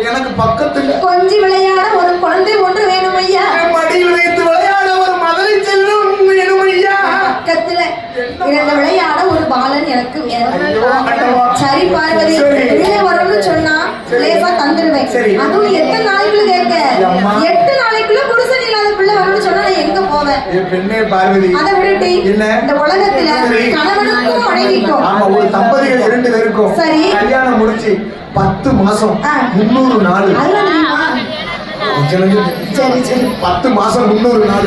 எனக்கு பக்கத்துல கொஞ்சி விளையாட ஒரு குழந்தை ஒன்று வேணும் ஐயா. மடியில் வைத்து விளையாட ஒரு மதுரை செல்லும் வேணும் ஐயா. பக்கத்துல இரண்டு விளையாட ஒரு பாலன் எனக்கு வேணும். சரி பார்வதி, வெளியே வரணும்னு சொன்னா லேசா தந்துருவேன். அதுவும் எத்தனை நாளைக்குள்ள கேட்க? 8 நாளைக்குள்ள புருஷன் இல்லாத பிள்ளை வரணும்னு சொன்னா நான் எங்க போவேன்? பெண்ணே பார்வதி, அதை விட்டுட்டு இந்த உலகத்துல கணவனுக்கும் மனைவிக்கும் ஒரு தம்பதிகள் 2 பேருக்கும் சரி கல்யாணம் முடிச்சு 10 மாசம் 300 நாள். சரி சரி 10 மாசம் 300 நாள்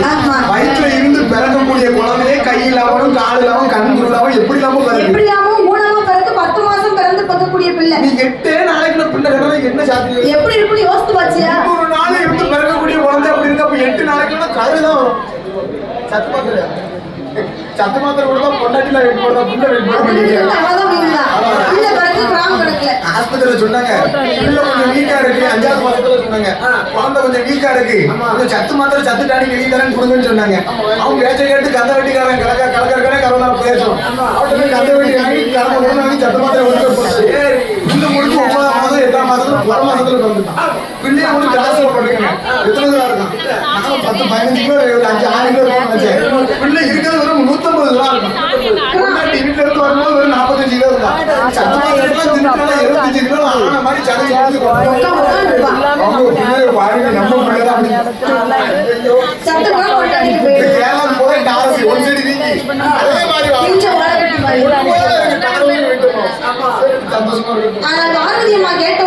வயிற்றுல இருந்து பிறக்கக்கூடிய குழந்தையே கை இல்லாமலும் கால் இல்லாமல் கண் இல்லாமல் எப்படி இல்லாம எப்படி இல்லாம ஊனமா பிறகு 10 மாசம் பிறந்து பக்கக்கூடிய பிள்ளை. நீ 8 நாளைக்குள்ள பிள்ளை கண்டா என்ன சாத்தியம்? எப்படி இருக்குன்னு யோசித்து பாச்சியா? 300 நாள் இருந்து பிறக்கக்கூடிய குழந்தை அப்படி இருக்கு. அப்ப 8 நாளைக்குள்ள கருதான் வரும். சத்து மாத்திரை கூட தான் பொண்டாட்டில வெயிட் போடுறா. புள்ள வெயிட் போட மாட்டேங்குது. இல்ல பிறகு கிராம் கணக்குல ஆஸ்பத்திரியில சொன்னாங்க பிள்ளை கொஞ்சம் வீக்கா இருக்கு. 5ஆவது மாசத்துல சொன்னாங்க குழந்தை கொஞ்சம் வீக்கா இருக்கு, கொஞ்சம் சத்து மாத்திரை சத்து டானி வெளியே தரேன்னு கொடுங்கன்னு சொன்னாங்க. அவங்க பேச்ச கேட்டு கந்த வெட்டிக்காரன் கலக்கறக்கடை கரோனா பேசும். அவர்கிட்ட கந்த வெட்டி வாங்கி கடமை ஒண்ணு வாங்கி சத்து மாத்திரை ஒன்று போச்சு. இந்த முடிச்சு 9ஆம் மாதம் 8ஆம் மாசத்துல 1 மாசத்துல பிறந்துட்டான். பிள்ளைய ஒண்ணு கிளாஸ்ல போட்டுக்கங்க. எத்தனை பேரா இருக்கும்? நானும் 10 15 கிலோ 5 6 கிலோ இருக்கும். பிள்ளை இருக்கிறது வெறும் 150 கிலோ இருக்கும். வீட்டுல இருந்து வரும்போது வெறும் 45 கிலோ இருக்கும். சத்து மாத்திரை 75 கிலோ ஆன மாதிரி சடங்கு பாருங்க. நம்ம பிள்ளைதான் கேரளா போய் டாரசி ஒரு செடி வீங்கி அதே மாதிரி பார்வதி அம்மா கேட்ட